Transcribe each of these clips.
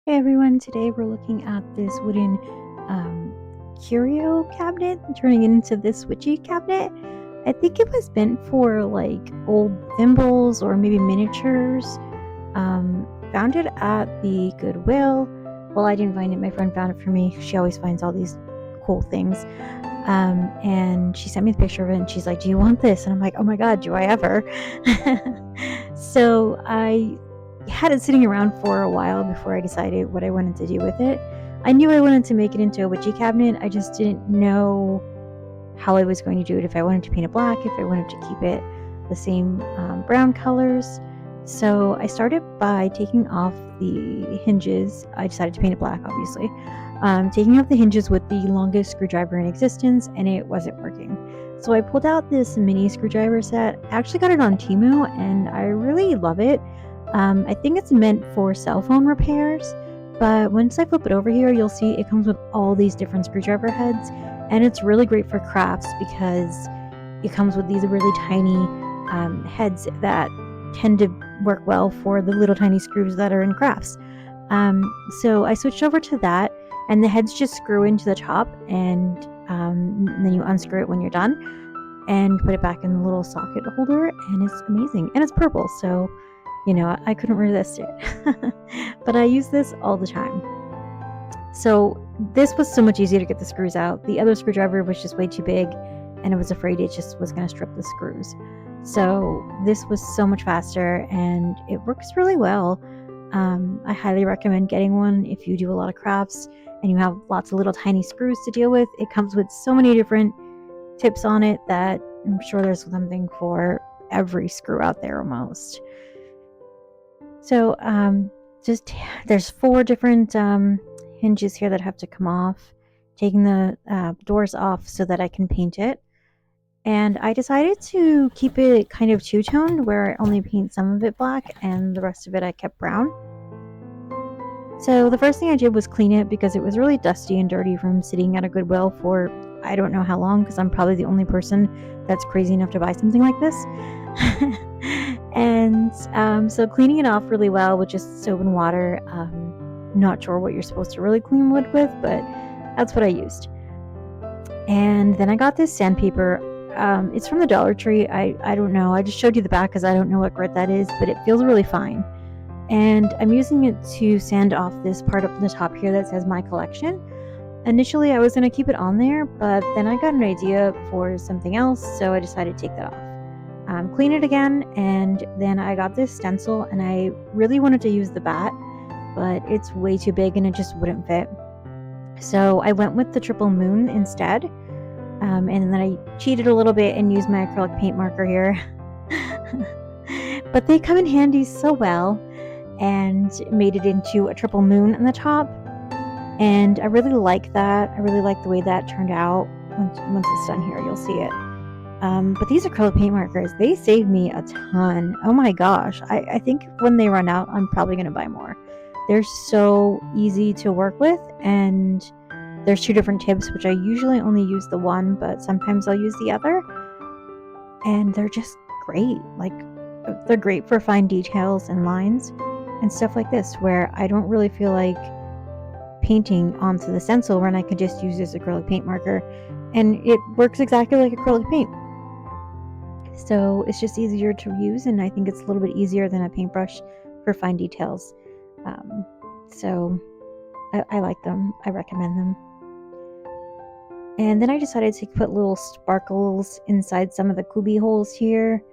Hey everyone, today we're looking at this wooden curio cabinet, turning it into this witchy cabinet. I think it was meant for like old thimbles or maybe miniatures. Found it at the Goodwill. Well, I didn't find it, my friend found it for me. She always finds all these cool things. And she sent me the picture of it and she's like, "Do you want this?" And I'm like, "Oh my god, do I ever?" So I had it sitting around for a while before I decided what I wanted to do with it. I knew I wanted to make it into a witchy cabinet. I just didn't know how I was going to do it, if I wanted to paint it black, if I wanted to keep it the same brown colors. So I started by taking off the hinges. I decided to paint it black, obviously. Taking off the hinges with the longest screwdriver in existence, and it wasn't working. So I pulled out this mini screwdriver set. I actually got it on Temu, and I really love it. I think it's meant for cell phone repairs, but once I flip it over here, you'll see it comes with all these different screwdriver heads, and it's really great for crafts because it comes with these really tiny heads that tend to work well for the little tiny screws that are in crafts. So I switched over to that, and the heads just screw into the top, and then you unscrew it when you're done and put it back in the little socket holder, and it's amazing. And it's purple, so I couldn't resist it. But I use this all the time. So this was so much easier to get the screws out. The other screwdriver was just way too big, and I was afraid it just was going to strip the screws. So this was so much faster, and it works really well. I highly recommend getting one if you do a lot of crafts and you have lots of little tiny screws to deal with. It comes with so many different tips on it that I'm sure there's something for every screw out there almost. So there's 4 different hinges here that have to come off, taking the doors off so that I can paint it. And I decided to keep it kind of two-toned, where I only paint some of it black and the rest of it I kept brown. So the first thing I did was clean it because it was really dusty and dirty from sitting at a Goodwill for I don't know how long, because I'm probably the only person that's crazy enough to buy something like this. And so cleaning it off really well with just soap and water. Not sure what you're supposed to really clean wood with, but that's what I used. And then I got this sandpaper. It's from the Dollar Tree. I don't know. I just showed you the back because I don't know what grit that is, but it feels really fine. And I'm using it to sand off this part up in the top here that says my collection. Initially, I was going to keep it on there, but then I got an idea for something else, so I decided to take that off. Clean it again, and then I got this stencil, and I really wanted to use the bat, but it's way too big and it just wouldn't fit. So I went with the triple moon instead, and then I cheated a little bit and used my acrylic paint marker here. But they come in handy so well, and made it into a triple moon on the top, and I really like that. I really like the way that turned out. Once it's done here, you'll see it. But these acrylic paint markers, they save me a ton. Oh my gosh. I think when they run out, I'm probably going to buy more. They're so easy to work with, and there's 2 different tips, which I usually only use the one, but sometimes I'll use the other. And they're just great. Like, they're great for fine details and lines and stuff like this, where I don't really feel like painting onto the stencil when I could just use this acrylic paint marker, and it works exactly like acrylic paint. So it's just easier to use, and I think it's a little bit easier than a paintbrush for fine details. So I like them. I recommend them. And then I decided to put little sparkles inside some of the cubby holes here.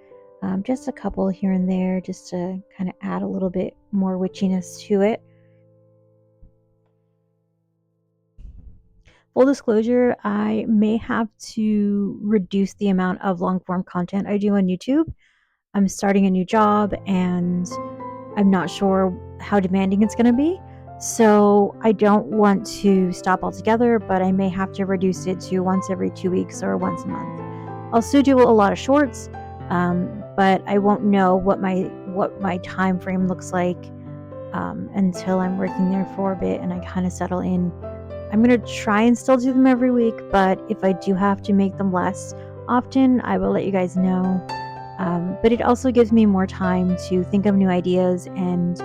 Just a couple here and there, just to kind of add a little bit more witchiness to it. Full disclosure, I may have to reduce the amount of long form content I do on YouTube. I'm starting a new job, and I'm not sure how demanding it's going to be. So I don't want to stop altogether, but I may have to reduce it to once every 2 weeks or once a month. I'll still do a lot of shorts, but I won't know what my time frame looks like until I'm working there for a bit and I kind of settle in. I'm going to try and still do them every week, but if I do have to make them less often, I will let you guys know. But it also gives me more time to think of new ideas and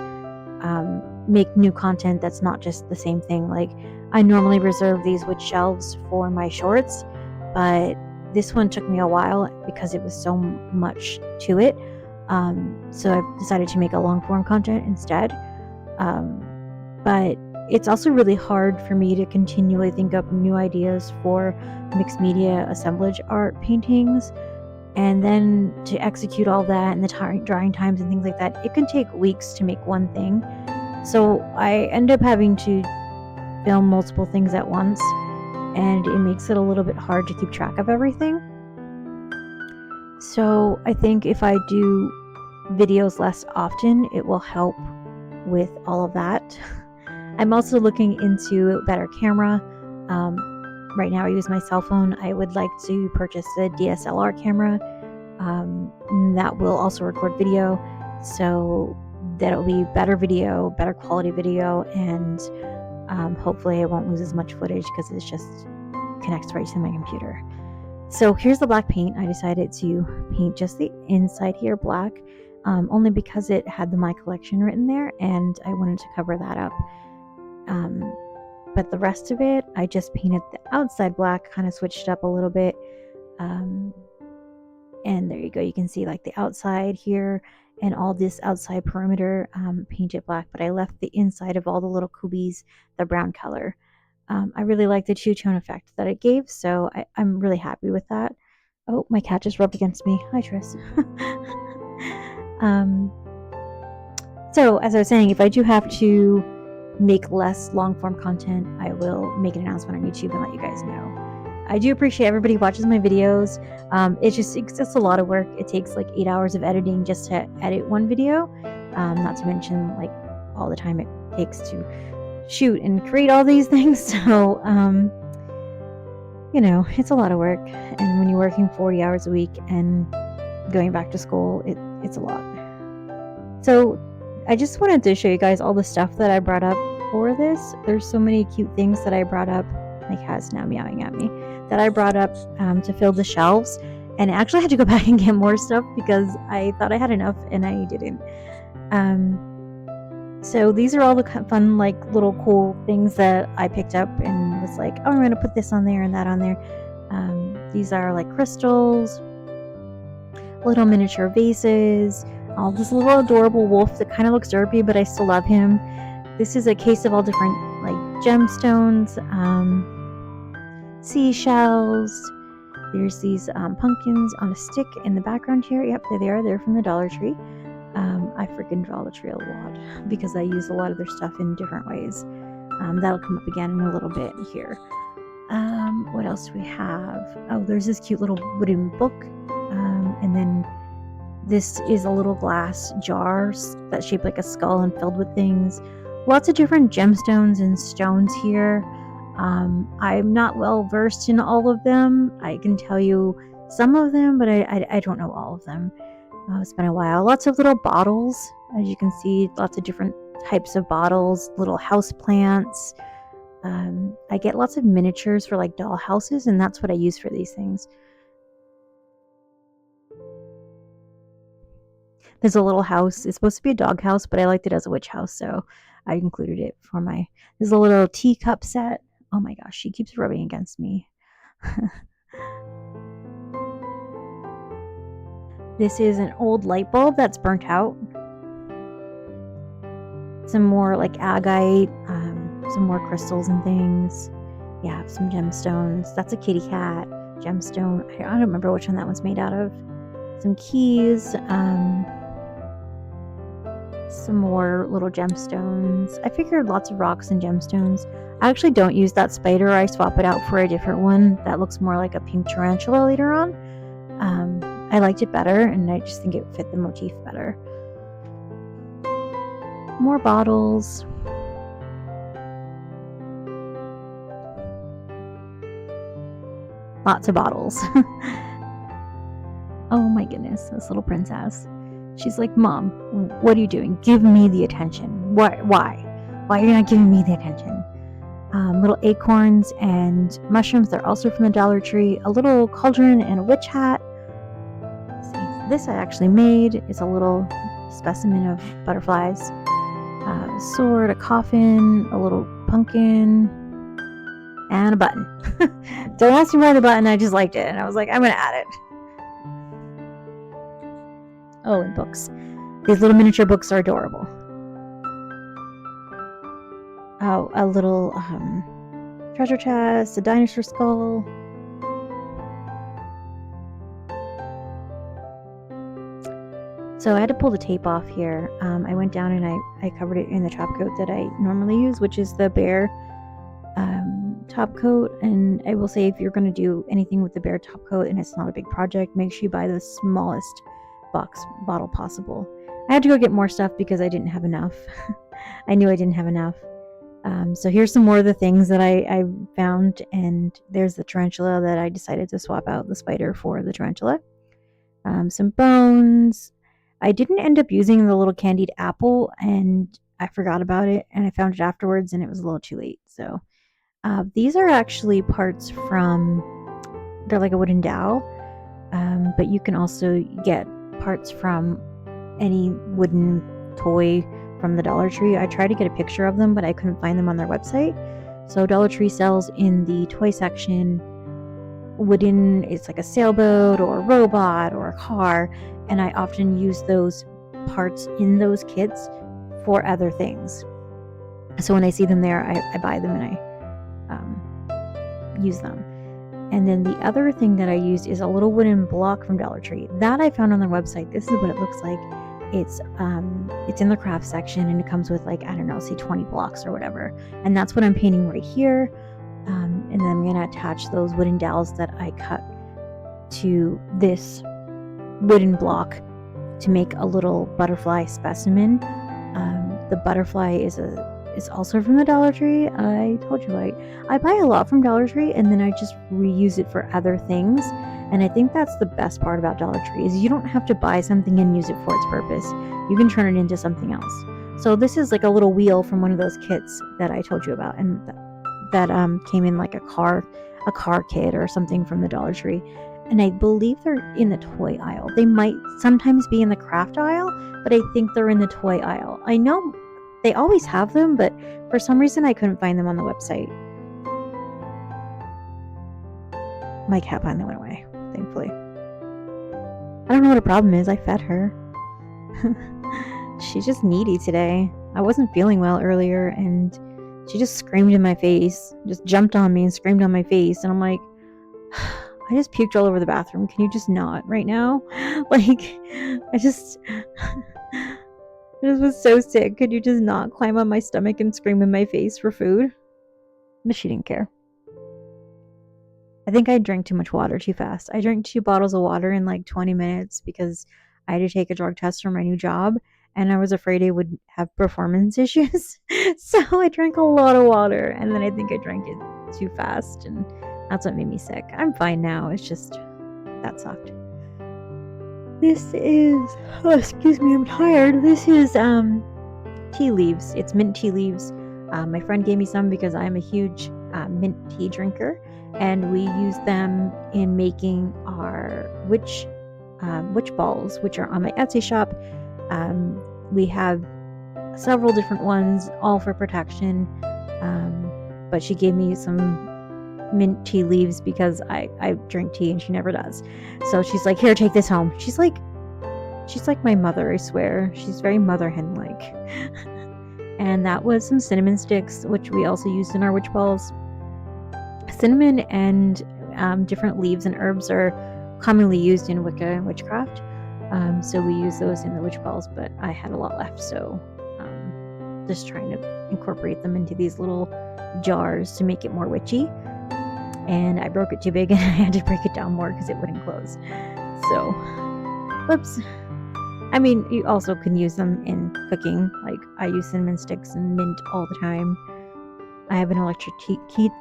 make new content that's not just the same thing. Like, I normally reserve these wood shelves for my shorts, but this one took me a while because it was so much to it. So I've decided to make a long form content instead. But it's also really hard for me to continually think up new ideas for mixed media assemblage art paintings, and then to execute all that and the drying times and things like that. It can take weeks to make one thing. So I end up having to film multiple things at once, and it makes it a little bit hard to keep track of everything. So I think if I do videos less often, it will help with all of that. I'm also looking into a better camera. Right now I use my cell phone. I would like to purchase a DSLR camera that will also record video, so that'll be better video, better quality video, and hopefully I won't lose as much footage because it just connects right to my computer. So here's the black paint. I decided to paint just the inside here black, only because it had the My Collection written there and I wanted to cover that up. But the rest of it, I just painted the outside black, kind of switched up a little bit. And there you go. You can see like the outside here and all this outside perimeter painted black, but I left the inside of all the little kubies the brown color. I really like the two-tone effect that it gave, so I'm really happy with that. Oh, my cat just rubbed against me. Hi, Tris. So, as I was saying, if I do have to make less long-form content, I will make an announcement on YouTube and let you guys know. I do appreciate everybody who watches my videos. It's just a lot of work. It takes like 8 hours of editing just to edit one video, not to mention like all the time it takes to shoot and create all these things. So it's a lot of work, and when you're working 40 hours a week and going back to school, it's a lot. So I just wanted to show you guys all the stuff that I brought up for this. There's so many cute things that I brought up. My cat's now meowing at me, that I brought up to fill the shelves, and I actually had to go back and get more stuff because I thought I had enough and I didn't. So these are all the fun, like, little cool things that I picked up and was like, oh, I'm going to put this on there and that on there. These are like crystals, little miniature vases, all this little adorable wolf that kind of looks derpy, but I still love him. This is a case of all different like gemstones, seashells. There's these pumpkins on a stick in the background here. Yep, there they are. They're from the Dollar Tree. I freaking Dollar Tree a lot because I use a lot of their stuff in different ways. That'll come up again in a little bit here. What else do we have? Oh, there's this cute little wooden book. And then this is a little glass jar that's shaped like a skull and filled with things. Lots of different gemstones and stones here. I'm not well versed in all of them. I can tell you some of them, but I don't know all of them. It's been a while. Lots of little bottles, as you can see, lots of different types of bottles, little house plants. I get lots of miniatures for like doll houses, and that's what I use for these things. There's a little house. It's supposed to be a dog house, but I liked it as a witch house, so I included it for my... There's a little teacup set. Oh my gosh, she keeps rubbing against me. This is an old light bulb that's burnt out. Some more like agate, some more crystals and things. Yeah, some gemstones. That's a kitty cat gemstone. I don't remember which one that one's made out of. Some keys, some more little gemstones. I figured lots of rocks and gemstones. I actually don't use that spider. I swap it out for a different one that looks more like a pink tarantula later on. I liked it better, and I just think it fit the motif better. More bottles. Lots of bottles. Oh my goodness, this little princess. She's like, Mom, what are you doing? Give me the attention. Why? Why are you not giving me the attention? Little acorns and mushrooms. They're also from the Dollar Tree. A little cauldron and a witch hat. This I actually made. It's a little specimen of butterflies. sword, a coffin, a little pumpkin, and a button. Don't ask me why the button, I just liked it, and I was like, I'm gonna add it. Oh, and books. These little miniature books are adorable. Oh, a little treasure chest, a dinosaur skull. So I had to pull the tape off here. I went down and I covered it in the top coat that I normally use, which is the bear top coat. And I will say, if you're going to do anything with the bear top coat and it's not a big project, make sure you buy the smallest bottle possible. I had to go get more stuff because I didn't have enough. I knew I didn't have enough. So here's some more of the things that I found, and there's the tarantula that I decided to swap out the spider for the tarantula. Some bones. I didn't end up using the little candied apple, and I forgot about it, and I found it afterwards, and it was a little too late. So these are actually parts from, they're like a wooden dowel, but you can also get parts from any wooden toy from the Dollar Tree. I tried to get a picture of them, but I couldn't find them on their website. So Dollar Tree sells in the toy section wooden, it's like a sailboat or a robot or a car, and I often use those parts in those kits for other things. So when I see them there, I buy them and I use them. And then the other thing that I used is a little wooden block from Dollar Tree that I found on their website. This is what it looks like. It's in the craft section, and it comes with, like, I don't know, say 20 blocks or whatever. And that's what I'm painting right here. And then I'm going to attach those wooden dowels that I cut to this wooden block to make a little butterfly specimen. The butterfly is also from the Dollar Tree. I told you, I buy a lot from Dollar Tree, and then I just reuse it for other things. And I think that's the best part about Dollar Tree, is you don't have to buy something and use it for its purpose. You can turn it into something else. So this is like a little wheel from one of those kits that I told you about, and that came in like a car kit or something from the Dollar Tree. And I believe they're in the toy aisle. They might sometimes be in the craft aisle, but I think they're in the toy aisle. I know they always have them, but for some reason I couldn't find them on the website. My cat finally went away, thankfully. I don't know what her problem is. I fed her. She's just needy today. I wasn't feeling well earlier, and she just screamed in my face, just jumped on me and screamed on my face. And I'm like, I just puked all over the bathroom. Can you just not right now? Like, I just was so sick. Could you just not climb on my stomach and scream in my face for food? But she didn't care. I think I drank too much water too fast. I drank 2 bottles of water in like 20 minutes because I had to take a drug test for my new job, and I was afraid I would have performance issues. So I drank a lot of water, and then I think I drank it too fast, and that's what made me sick. I'm fine now. It's just, that sucked. This is, oh, excuse me, I'm tired. This is tea leaves. It's mint tea leaves. My friend gave me some because I'm a huge mint tea drinker, and we use them in making our witch balls, which are on my Etsy shop. We have several different ones, all for protection. But she gave me some mint tea leaves because I drink tea and she never does. So she's like, here, take this home. She's like my mother, I swear. She's very mother hen like. And that was some cinnamon sticks, which we also used in our witch balls. Cinnamon and different leaves and herbs are commonly used in Wicca and witchcraft. So we use those in the witch balls, but I had a lot left, so just trying to incorporate them into these little jars to make it more witchy. And I broke it too big and I had to break it down more because it wouldn't close. So, whoops. I mean, you also can use them in cooking. Like, I use cinnamon sticks and mint all the time. I have an electric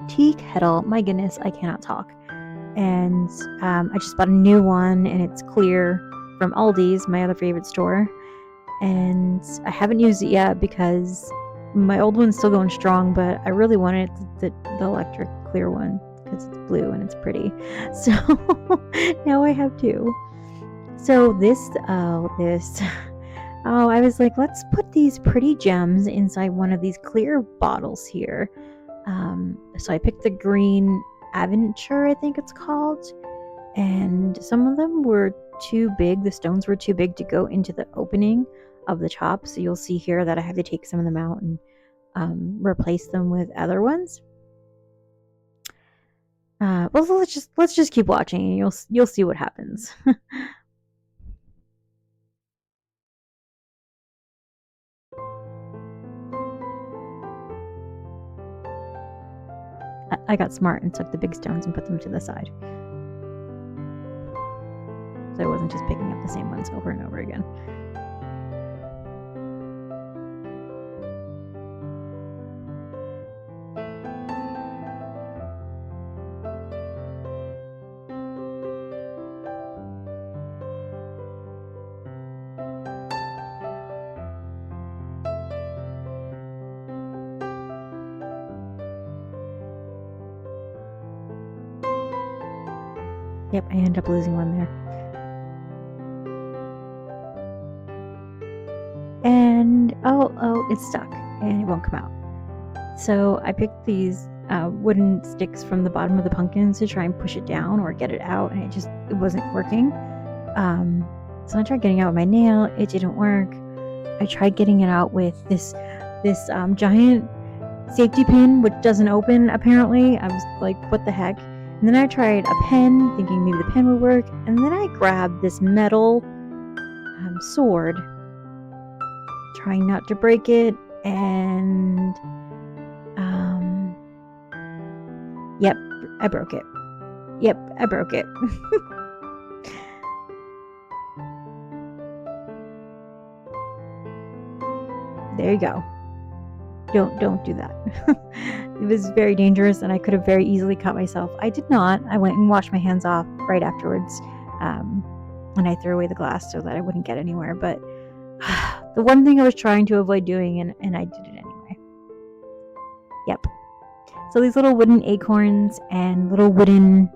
tea kettle. My goodness, I cannot talk. And I just bought a new one, and it's clear, from Aldi's, my other favorite store. And I haven't used it yet because my old one's still going strong, but I really wanted the electric clear one because it's blue and it's pretty. So now I have 2. So this Oh, I was like, let's put these pretty gems inside one of these clear bottles here. So I picked the green Aventure, I think it's called, and some of them were too big. The stones were too big to go into the opening of the top. So you'll see here that I have to take some of them out and replace them with other ones. Well, let's just keep watching, and you'll see what happens. I got smart and took the big stones and put them to the side, so I wasn't just picking up the same ones over and over again. Yep, I ended up losing one there. And oh, it's stuck and it won't come out. So I picked these wooden sticks from the bottom of the pumpkins to try and push it down or get it out, and it wasn't working. So I tried getting it out with my nail. It didn't work. I tried getting it out with this giant safety pin, which doesn't open apparently. I was like, what the heck? And then I tried a pen, thinking maybe the pen would work. And then I grabbed this metal sword, trying not to break it. And yep, I broke it. Yep, I broke it. There you go. Don't do that. It was very dangerous, and I could have very easily cut myself. I did not. I went and washed my hands off right afterwards, and I threw away the glass so that I wouldn't get anywhere. But the one thing I was trying to avoid doing, and I did it anyway. Yep. So these little wooden acorns and little wooden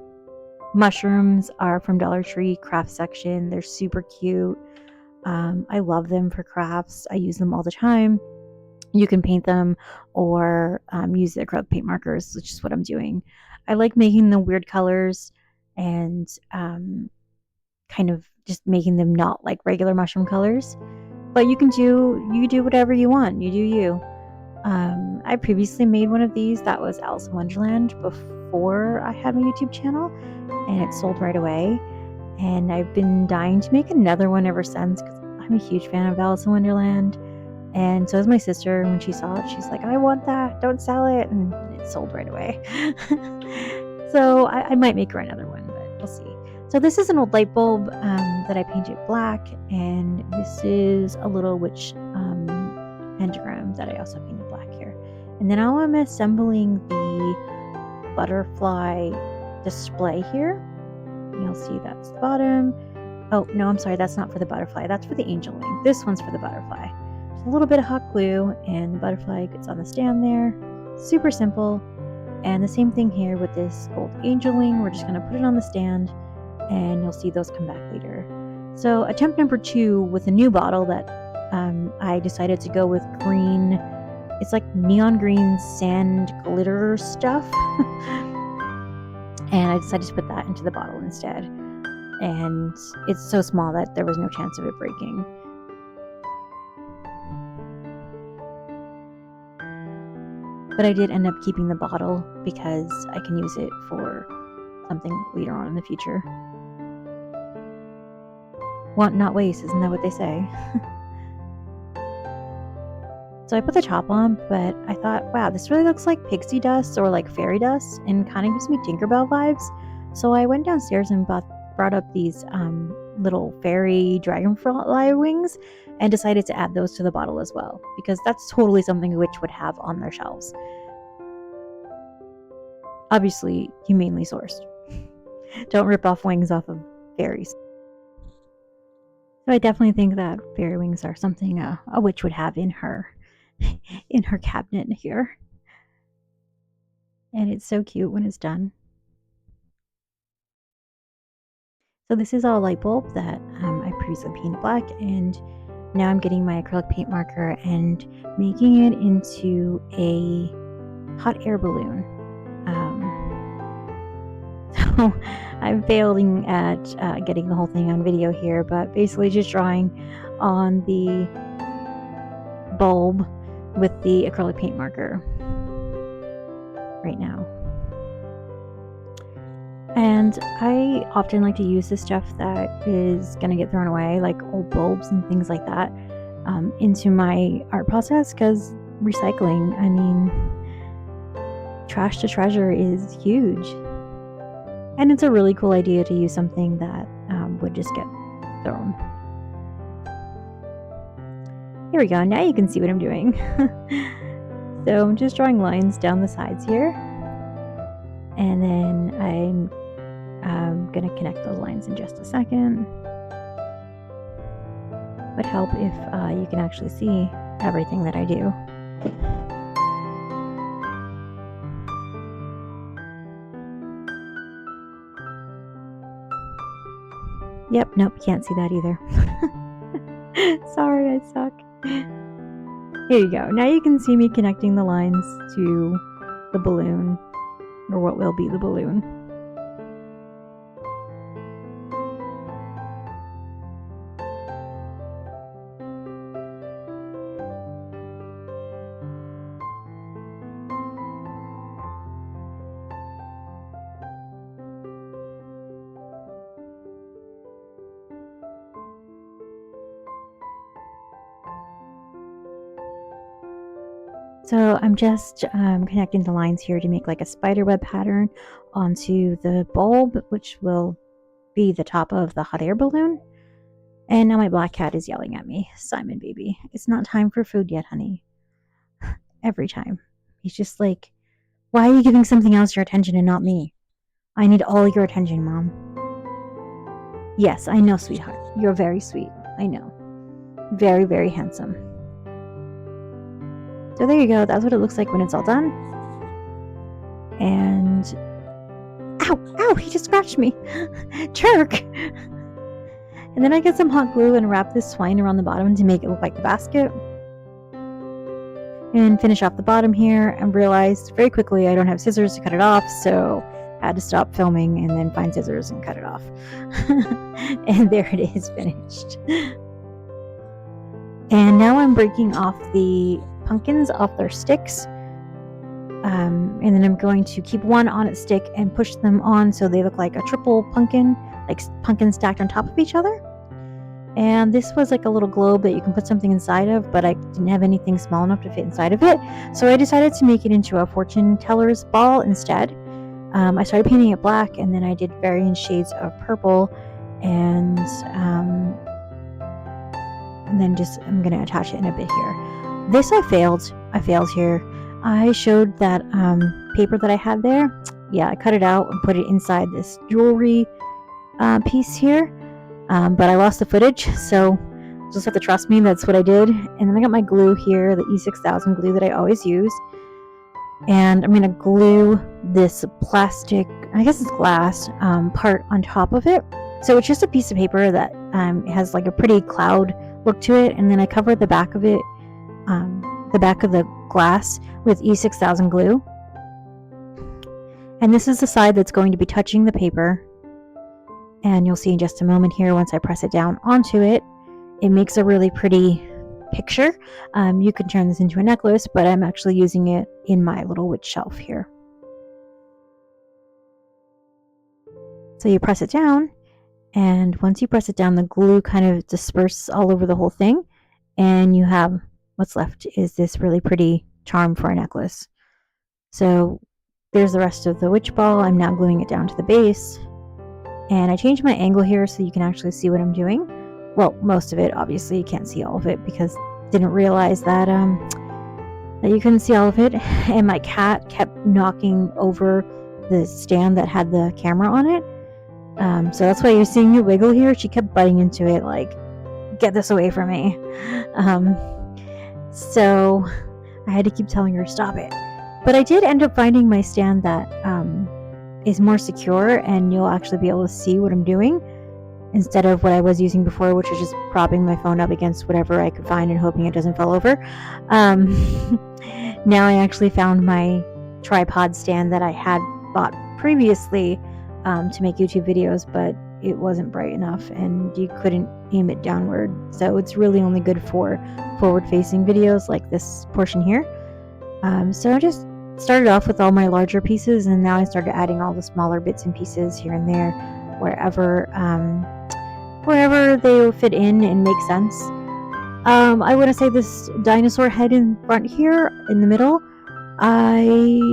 mushrooms are from Dollar Tree craft section. They're super cute. I love them for crafts. I use them all the time. You can paint them or use the acrylic paint markers, which is what I'm doing. I like making the weird colors and kind of just making them not like regular mushroom colors. But you do whatever you want. You do you. I previously made one of these that was Alice in Wonderland before I had my YouTube channel, and it sold right away. And I've been dying to make another one ever since because I'm a huge fan of Alice in Wonderland. And so is my sister. When she saw it, she's like, I want that, don't sell it. And it sold right away. So I might make her another one, but we'll see. So this is an old light bulb that I painted black, and this is a little witch pentagram that I also painted black here. And then now I'm assembling the butterfly display here. You'll see that's the bottom. Oh, no, I'm sorry, that's not for the butterfly. That's for the angel wing. This one's for the butterfly. Just a little bit of hot glue, and the butterfly gets on the stand there. Super simple. And the same thing here with this gold angel wing. We're just going to put it on the stand, and you'll see those come back later. So attempt number 2 with a new bottle that I decided to go with green. It's like neon green sand glitter stuff. And I decided to put that into the bottle instead. And it's so small that there was no chance of it breaking. But I did end up keeping the bottle because I can use it for something later on in the future. Want not waste, isn't that what they say? So I put the top on, but I thought, wow, this really looks like pixie dust or like fairy dust and kind of gives me Tinkerbell vibes. So I went downstairs and brought up these little fairy dragonfly wings and decided to add those to the bottle as well, because that's totally something a witch would have on their shelves. Obviously, humanely sourced. Don't rip off wings off of fairies. So I definitely think that fairy wings are something a witch would have in her cabinet here. And it's so cute when it's done. So this is our light bulb that I previously painted black, and now I'm getting my acrylic paint marker and making it into a hot air balloon. So I'm failing at getting the whole thing on video here, but basically just drawing on the bulb with the acrylic paint marker right now. And I often like to use the stuff that is going to get thrown away, like old bulbs and things like that, into my art process, because recycling, I mean, trash to treasure is huge. And it's a really cool idea to use something that would just get thrown. Here we go. Now you can see what I'm doing. So I'm just drawing lines down the sides here. And then I'm going to connect those lines in just a second. Would help if you can actually see everything that I do. Yep, nope, can't see that either. Sorry, I suck. Here you go. Now you can see me connecting the lines to the balloon, or what will be the balloon. So I'm just connecting the lines here to make like a spiderweb pattern onto the bulb, which will be the top of the hot air balloon. And now my black cat is yelling at me. Simon, baby, it's not time for food yet, honey. Every time. He's just like, why are you giving something else your attention and not me? I need all your attention, Mom. Yes, I know, sweetheart. You're very sweet. I know. Very, very handsome. So there you go. That's what it looks like when it's all done. And ow, he just scratched me. Jerk. And then I get some hot glue and wrap this twine around the bottom to make it look like the basket. And finish off the bottom here, and realized very quickly I don't have scissors to cut it off, so I had to stop filming and then find scissors and cut it off. And there it is, finished. And now I'm breaking off the pumpkins off their sticks, and then I'm going to keep one on its stick and push them on so they look like a triple pumpkin, like pumpkins stacked on top of each other. And this was like a little globe that you can put something inside of, but I didn't have anything small enough to fit inside of it, so I decided to make it into a fortune teller's ball instead. I started painting it black, and then I did varying shades of purple, and then just I'm going to attach it in a bit here. This I failed here. I showed that paper that I had there. Yeah, I cut it out and put it inside this jewelry piece here, but I lost the footage, so you'll just have to trust me. That's what I did. And then I got my glue here, the E6000 glue that I always use, and I'm going to glue this plastic, I guess it's glass, part on top of it. So it's just a piece of paper that has like a pretty cloud look to it, and then I covered the back of it, the back of the glass, with E6000 glue. And this is the side that's going to be touching the paper, and you'll see in just a moment here, once I press it down onto it, it makes a really pretty picture. You can turn this into a necklace, but I'm actually using it in my little witch shelf here. So you press it down, and once you press it down, the glue kind of disperses all over the whole thing, and you have what's left is this really pretty charm for a necklace. So there's the rest of the witch ball. I'm now gluing it down to the base, and I changed my angle here so you can actually see what I'm doing. Well, most of it. Obviously you can't see all of it because I didn't realize that that you couldn't see all of it, and my cat kept knocking over the stand that had the camera on it. So that's why you're seeing me wiggle here. She kept butting into it like, get this away from me. So I had to keep telling her, stop it. But I did end up finding my stand that is more secure, and you'll actually be able to see what I'm doing. instead of what I was using before, which was just propping my phone up against whatever I could find and hoping it doesn't fall over. Now I actually found my tripod stand that I had bought previously to make YouTube videos, but it wasn't bright enough and you couldn't aim it downward. So it's really only good for forward-facing videos like this portion here. So I just started off with all my larger pieces, and now I started adding all the smaller bits and pieces here and there, wherever they will fit in and make sense. I want to say this dinosaur head in front here in the middle, I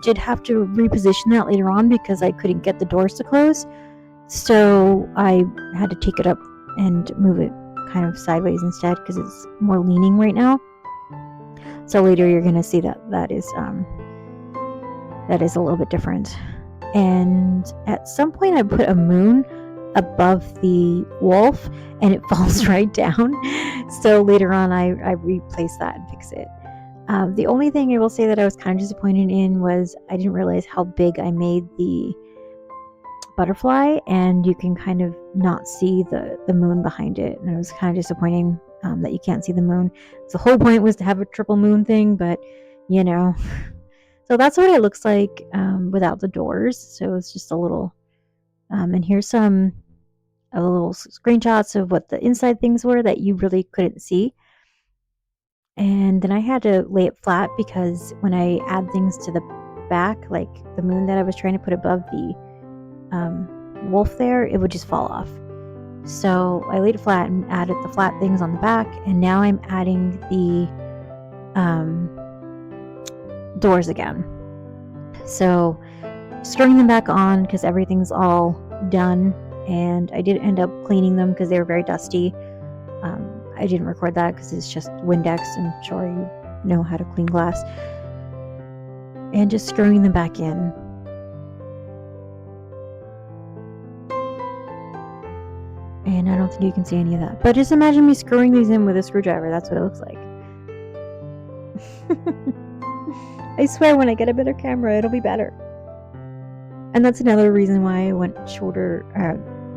did have to reposition that later on because I couldn't get the doors to close, so I had to take it up and move it kind of sideways instead because it's more leaning right now. So later you're going to see that is a little bit different. And at some point I put a moon above the wolf and it falls right down. So later on I replaced that and fixed it. The only thing I will say that I was kind of disappointed in was I didn't realize how big I made the butterfly, and you can kind of not see the moon behind it, and it was kind of disappointing that you can't see the moon. So the whole point was to have a triple moon thing, but you know. So that's what it looks like without the doors. So it's just a little and here's some little screenshots of what the inside things were that you really couldn't see. And then I had to lay it flat because when I add things to the back, like the moon that I was trying to put above the wolf there, it would just fall off. So I laid it flat and added the flat things on the back, and now I'm adding the doors again. So screwing them back on because everything's all done, and I did end up cleaning them because they were very dusty. I didn't record that because it's just Windex, and I'm sure you know how to clean glass. And just screwing them back in. And I don't think you can see any of that. But just imagine me screwing these in with a screwdriver. That's what it looks like. I swear when I get a better camera, it'll be better. And that's another reason why I went shorter,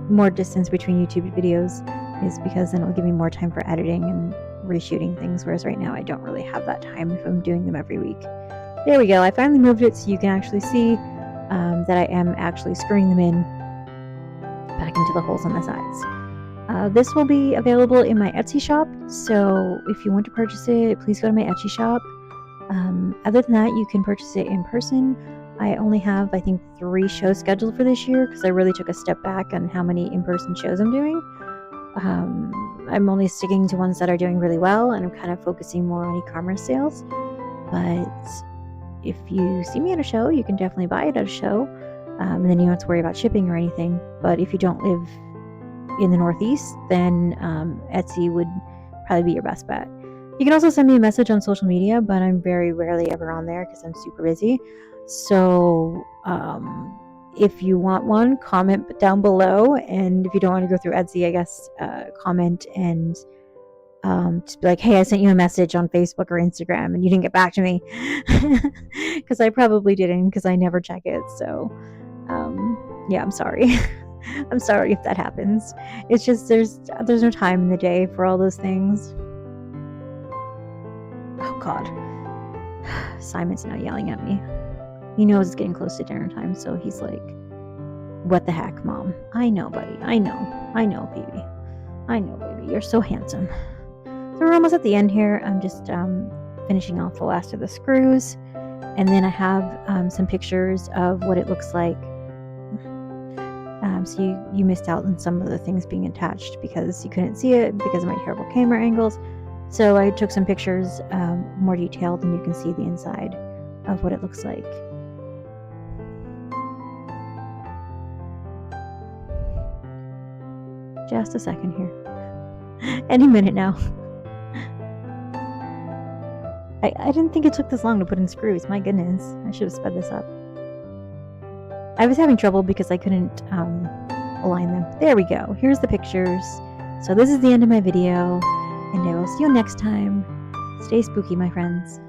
more distance between YouTube videos, is because then it'll give me more time for editing and reshooting things, whereas right now I don't really have that time if I'm doing them every week. There we go. I finally moved it so you can actually see that I am actually screwing them in back into the holes on the sides. This will be available in my Etsy shop, so if you want to purchase it, please go to my Etsy shop. Other than that, you can purchase it in person. I only have, I think, 3 shows scheduled for this year because I really took a step back on how many in-person shows I'm doing. I'm only sticking to ones that are doing really well, and I'm kind of focusing more on e-commerce sales. But if you see me at a show, you can definitely buy it at a show, and then you don't have to worry about shipping or anything. But if you don't live in the Northeast, then Etsy would probably be your best bet. You can also send me a message on social media, but I'm very rarely ever on there because I'm super busy. So if you want one, comment down below, and if you don't want to go through Etsy, I guess comment and just be like, hey, I sent you a message on Facebook or Instagram and you didn't get back to me, because I probably didn't, because I never check it. So yeah, I'm sorry. I'm sorry if that happens. It's just there's no time in the day for all those things. Oh God, Simon's now yelling at me. He knows it's getting close to dinner time, so he's like, what the heck, Mom? I know, buddy. I know, baby. I know, baby. You're so handsome. So we're almost at the end here. I'm just finishing off the last of the screws, and then I have some pictures of what it looks like. So you missed out on some of the things being attached because you couldn't see it because of my terrible camera angles. So I took some pictures more detailed, and you can see the inside of what it looks like. Just a second here. Any minute now. I didn't think it took this long to put in screws. My goodness. I should have sped this up. I was having trouble because I couldn't align them. There we go. Here's the pictures. So this is the end of my video, and I will see you next time. Stay spooky, my friends.